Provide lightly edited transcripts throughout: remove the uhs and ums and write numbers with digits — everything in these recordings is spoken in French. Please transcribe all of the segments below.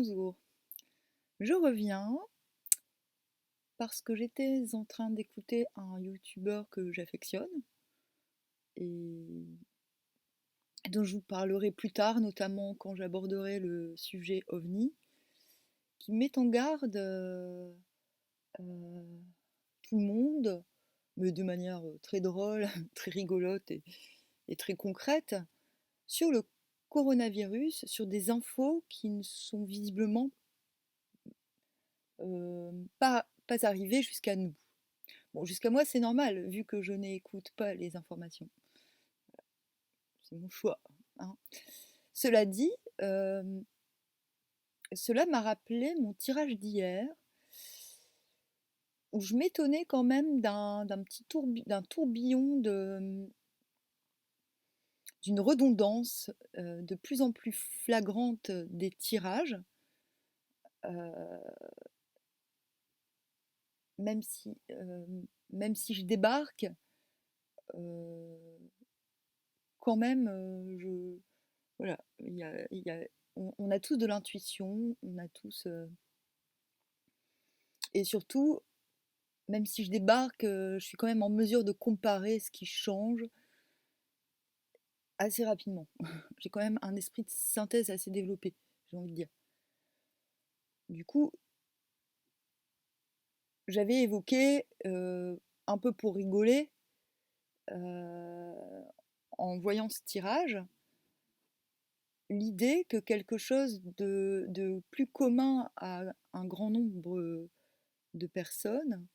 Bonjour, je reviens parce que j'étais en train d'écouter un youtubeur que j'affectionne et dont je vous parlerai plus tard, notamment quand j'aborderai le sujet OVNI, qui met en garde euh, tout le monde, mais de manière très drôle, très rigolote et très concrète, sur le coronavirus, sur des infos qui ne sont visiblement pas arrivées jusqu'à nous. Bon, jusqu'à moi, c'est normal, vu que je n'écoute pas les informations. C'est mon choix, hein. Cela dit, cela m'a rappelé mon tirage d'hier, où je m'étonnais quand même d'un tourbillon d'une redondance de plus en plus flagrante des tirages, euh, même si, euh, même si je débarque, euh, quand même, voilà, on a tous de l'intuition, on a tous, et surtout, même si je débarque, je suis quand même en mesure de comparer ce qui change assez rapidement. J'ai quand même un esprit de synthèse assez développé, j'ai envie de dire. Du coup, j'avais évoqué, un peu pour rigoler, euh, en voyant ce tirage, l'idée que quelque chose de plus commun à un grand nombre de personnes,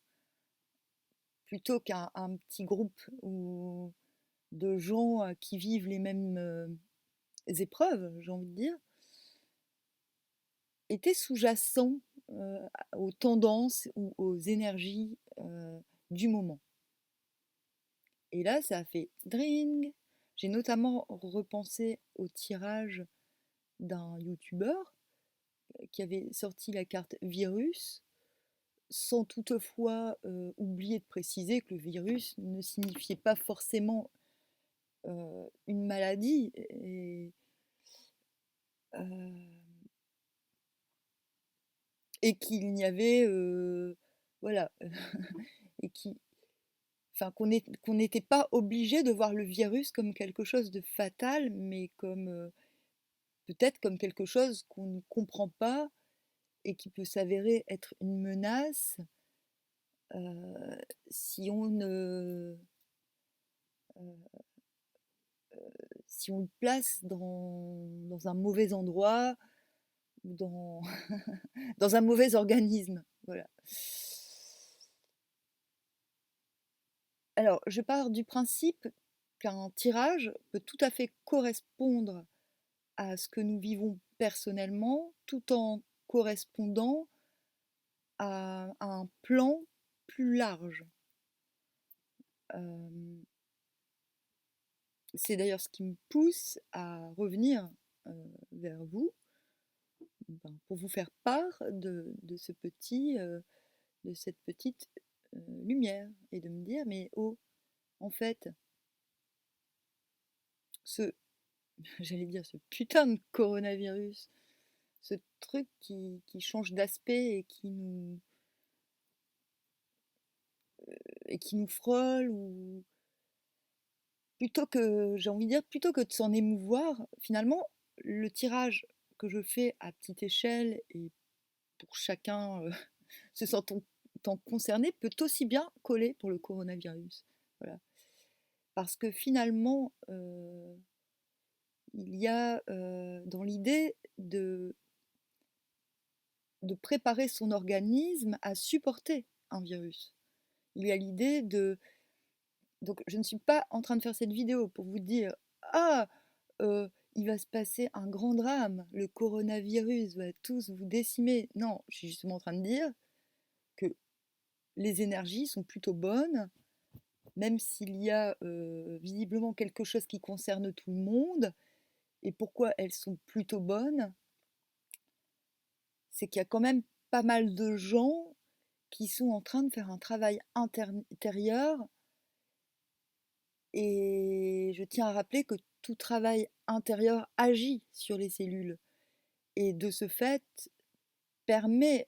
plutôt qu'un petit groupe de gens qui vivent les mêmes épreuves, j'ai envie de dire, était sous-jacent aux tendances ou aux énergies du moment. Et là, ça a fait dring. J'ai notamment repensé au tirage d'un youtubeur qui avait sorti la carte virus, sans toutefois oublier de préciser que le virus ne signifiait pas forcément une maladie euh, et qu'il n'y avait voilà et qui enfin qu'on n'était pas obligé de voir le virus comme quelque chose de fatal, mais comme peut-être comme quelque chose qu'on ne comprend pas et qui peut s'avérer être une menace euh, si on ne euh, si on le place dans un mauvais endroit ou dans un mauvais organisme. Voilà. Alors, je pars du principe qu'un tirage peut tout à fait correspondre à ce que nous vivons personnellement, tout en correspondant à un plan plus large. Euh, c'est d'ailleurs ce qui me pousse à revenir vers vous, pour vous faire part de cette petite lumière et de me dire, mais oh, en fait, ce, j'allais dire ce putain de coronavirus, ce truc qui change d'aspect et qui nous frôle, ou j'ai envie de dire, plutôt que de s'en émouvoir, finalement, le tirage que je fais à petite échelle et pour chacun se sentant concerné peut aussi bien coller pour le coronavirus. Voilà. Parce que finalement, il y a dans l'idée de préparer son organisme à supporter un virus. Il y a l'idée de... Donc je ne suis pas en train de faire cette vidéo pour vous dire ah, il va se passer un grand drame, le coronavirus va tous vous décimer. Non, je suis justement en train de dire que les énergies sont plutôt bonnes, même s'il y a visiblement quelque chose qui concerne tout le monde. Et pourquoi elles sont plutôt bonnes? C'est qu'il y a quand même pas mal de gens qui sont en train de faire un travail intérieur. Et je tiens à rappeler que tout travail intérieur agit sur les cellules. Et de ce fait, permet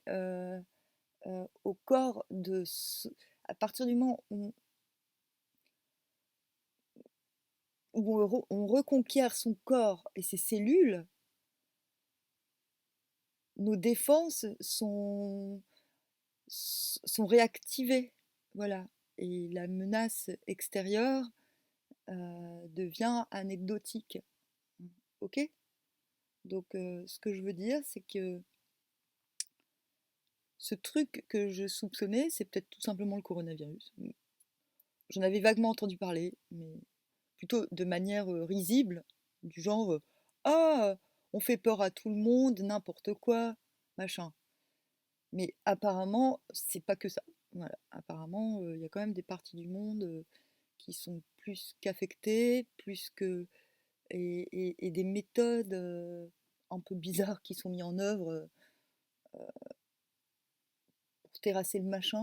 au corps à partir du moment où on reconquiert son corps et ses cellules, nos défenses sont réactivées. Voilà. Et la menace extérieure devient anecdotique. Ok? Donc, ce que je veux dire, c'est que ce truc que je soupçonnais, c'est peut-être tout simplement le coronavirus. J'en avais vaguement entendu parler, mais plutôt de manière risible, du genre ah, on fait peur à tout le monde, n'importe quoi, machin. Mais apparemment, c'est pas que ça. Voilà. Apparemment, il y a quand même des parties du monde qui sont plus qu'affectées, et des méthodes un peu bizarres qui sont mises en œuvre pour terrasser le machin.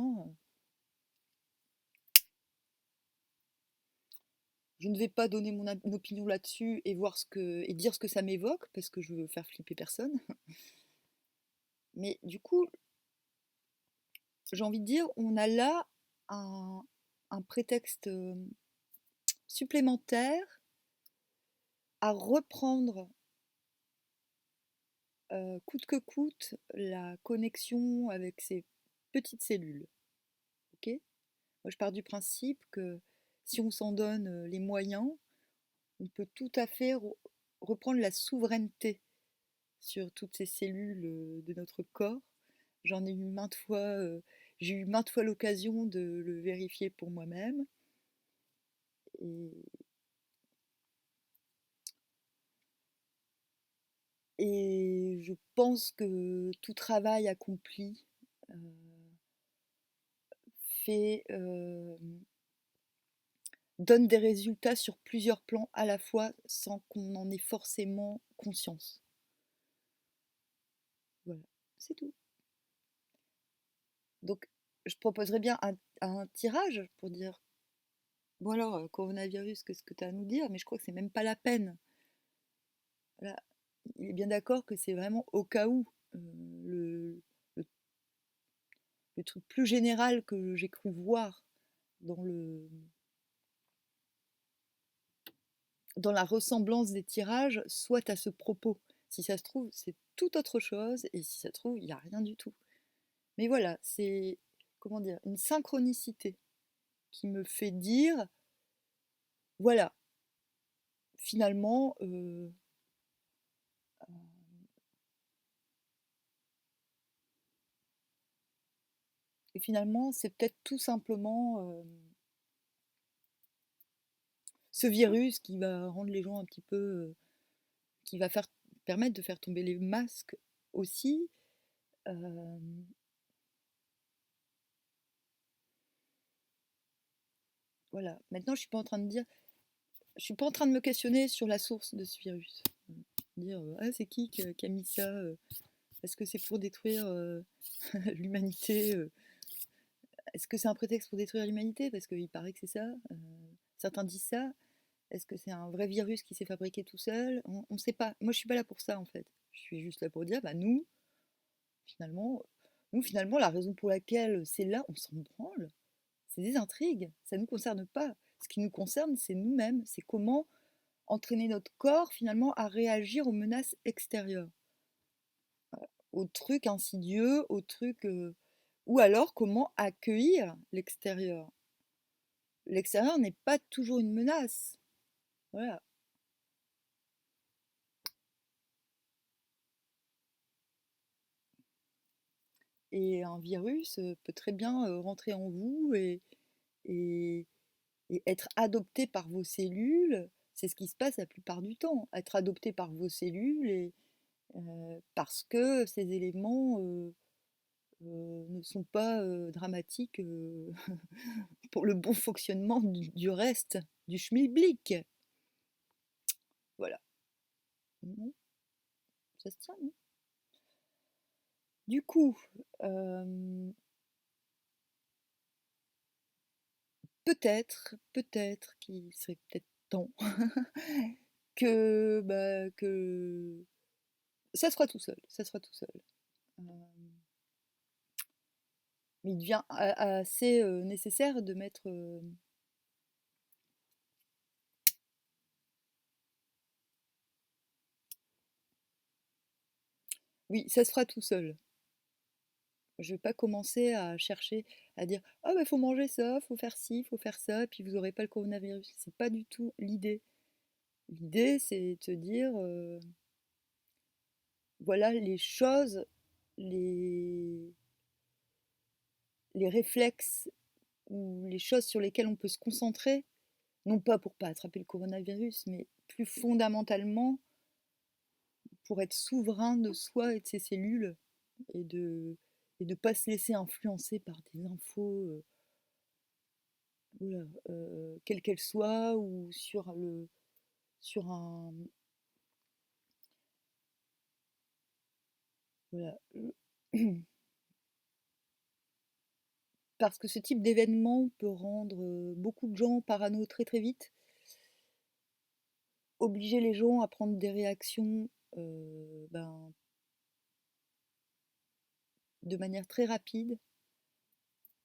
Je ne vais pas donner mon opinion là-dessus et dire ce que ça m'évoque parce que je veux faire flipper personne. Mais du coup, j'ai envie de dire, on a là un, un prétexte supplémentaire à reprendre coûte que coûte la connexion avec ces petites cellules. Ok? Moi, je pars du principe que si on s'en donne les moyens, on peut tout à fait reprendre la souveraineté sur toutes ces cellules de notre corps. J'en ai eu maintes fois, j'ai eu maintes fois l'occasion de le vérifier pour moi-même. Et, et je pense que tout travail accompli euh, fait, donne des résultats sur plusieurs plans à la fois sans qu'on en ait forcément conscience. Voilà, c'est tout. Donc, je proposerais bien un tirage pour dire, bon alors, coronavirus, qu'est-ce que tu as à nous dire? Mais je crois que c'est même pas la peine. Voilà. Il est bien d'accord que c'est vraiment au cas où. Le, le- le truc plus général que j'ai cru voir dans dans la ressemblance des tirages soit à ce propos. Si ça se trouve, c'est tout autre chose, et si ça se trouve, il n'y a rien du tout. Mais voilà, c'est, comment dire, une synchronicité qui me fait dire, voilà, finalement, et finalement, c'est peut-être tout simplement ce virus qui va rendre les gens un petit peu, qui va permettre de faire tomber les masques aussi. Euh, voilà. Maintenant, je suis pas en train de me questionner sur la source de ce virus. Dire, ah, c'est qui a mis ça Est-ce que c'est pour détruire l'humanité Est-ce que c'est un prétexte pour détruire l'humanité? Parce qu'il paraît que c'est ça. Certains disent ça. Est-ce que c'est un vrai virus qui s'est fabriqué tout seul? On ne sait pas. Moi, je suis pas là pour ça, en fait. Je suis juste là pour dire, bah, finalement, finalement, la raison pour laquelle c'est là, on s'en branle. C'est des intrigues. Ça ne nous concerne pas. Ce qui nous concerne, c'est nous-mêmes. C'est comment entraîner notre corps, finalement, à réagir aux menaces extérieures. Aux trucs insidieux, aux trucs... ou alors, comment accueillir l'extérieur. L'extérieur n'est pas toujours une menace. Voilà. Et un virus peut très bien rentrer en vous et, et être adopté par vos cellules. C'est ce qui se passe la plupart du temps. Être adopté par vos cellules parce que ces éléments ne sont pas dramatiques pour le bon fonctionnement du reste du schmilblick. Voilà. Non, ça se tient, non? Du coup, euh, peut-être qu'il serait peut-être temps que ça se fera tout seul, ça se fera tout seul. Mais il devient assez nécessaire de mettre... Oui, ça se fera tout seul. Je vais pas commencer à chercher, à dire ah bah faut manger ça, faut faire ci, faut faire ça, puis vous aurez pas le coronavirus. C'est pas du tout l'idée. L'idée, c'est de te dire voilà les choses, les, les réflexes ou les choses sur lesquelles on peut se concentrer, non pas pour pas attraper le coronavirus, mais plus fondamentalement pour être souverain de soi et de ses cellules et et de pas se laisser influencer par des infos voilà, quelle qu'elle soit, ou sur un... Voilà. Parce que ce type d'événement peut rendre beaucoup de gens parano très très vite, obliger les gens à prendre des réactions ben, de manière très rapide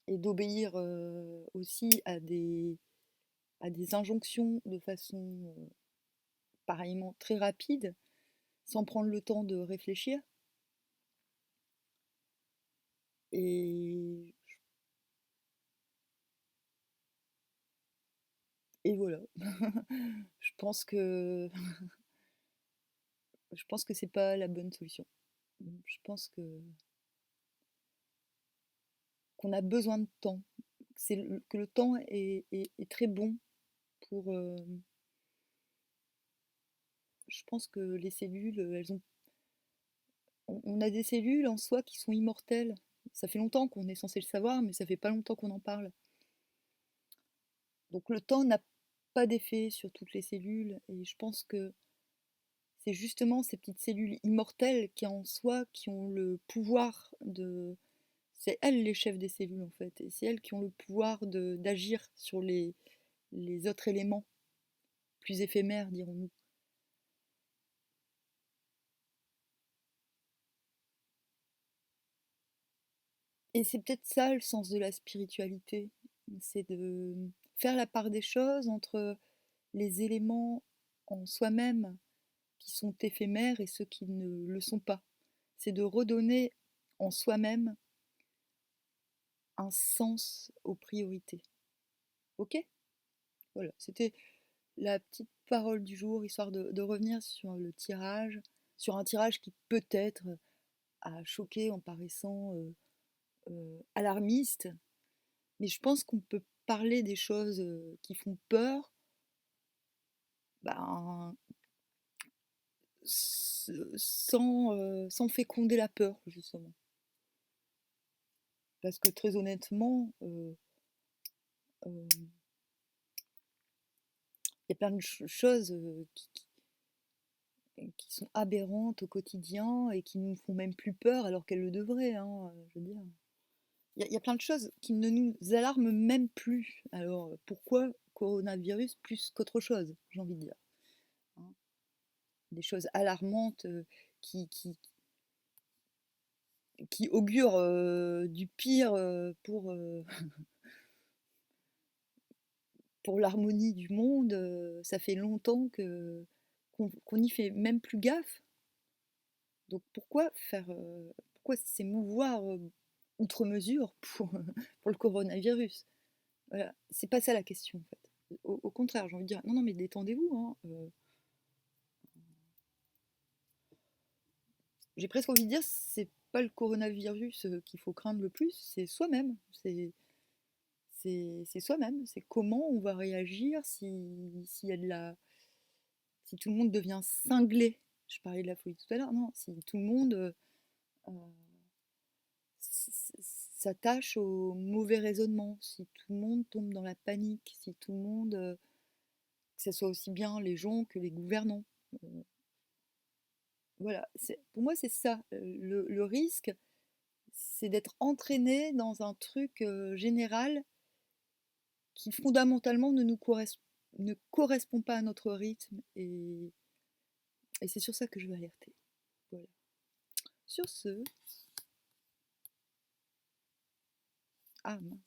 et d'obéir aussi à des injonctions de façon pareillement très rapide, sans prendre le temps de réfléchir. Et, et voilà. je pense que je pense que c'est pas la bonne solution. Je pense qu'on a besoin de temps. Que le temps est très bon pour. Je pense que les cellules, elles ont. On a des cellules en soi qui sont immortelles. Ça fait longtemps qu'on est censé le savoir, mais ça fait pas longtemps qu'on en parle. Donc le temps n'a pas d'effet sur toutes les cellules, et je pense que c'est justement ces petites cellules immortelles qui en soi qui ont le pouvoir de... C'est elles les chefs des cellules en fait, et c'est elles qui ont le pouvoir d'agir sur les autres éléments plus éphémères, dirons-nous. Et c'est peut-être ça le sens de la spiritualité, c'est de faire la part des choses entre les éléments en soi-même qui sont éphémères et ceux qui ne le sont pas. C'est de redonner en soi-même un sens aux priorités. Ok? Voilà, c'était la petite parole du jour, histoire de revenir sur le tirage, sur un tirage qui peut-être a choqué en paraissant alarmiste, mais je pense qu'on peut parler des choses qui font peur ben, sans féconder la peur, justement. Parce que très honnêtement, il y a plein de choses qui sont aberrantes au quotidien et qui nous font même plus peur alors qu'elles le devraient, hein, je veux dire. Il y a plein de choses qui ne nous alarment même plus. Alors pourquoi coronavirus plus qu'autre chose, j'ai envie de dire, hein. Des choses alarmantes qui augurent du pire pour l'harmonie du monde, ça fait longtemps qu'on n'y fait même plus gaffe. Donc pourquoi s'émouvoir outre mesure pour le coronavirus? Voilà, c'est pas ça la question en fait. Au contraire, j'ai envie de dire non, non, mais détendez-vous, hein. J'ai presque envie de dire c'est pas le coronavirus qu'il faut craindre le plus, c'est soi-même. C'est soi-même. C'est comment on va réagir s'il y a de la, si tout le monde devient cinglé. Je parlais de la folie tout à l'heure, non, si tout le monde euh, s'attache au mauvais raisonnement, si tout le monde tombe dans la panique, si tout le monde, que ce soit aussi bien les gens que les gouvernants. Euh, voilà, pour moi c'est ça. Le risque, c'est d'être entraîné dans un truc général qui fondamentalement ne correspond pas à notre rythme. Et c'est sur ça que je veux alerter. Voilà. Sur ce, Ah mince.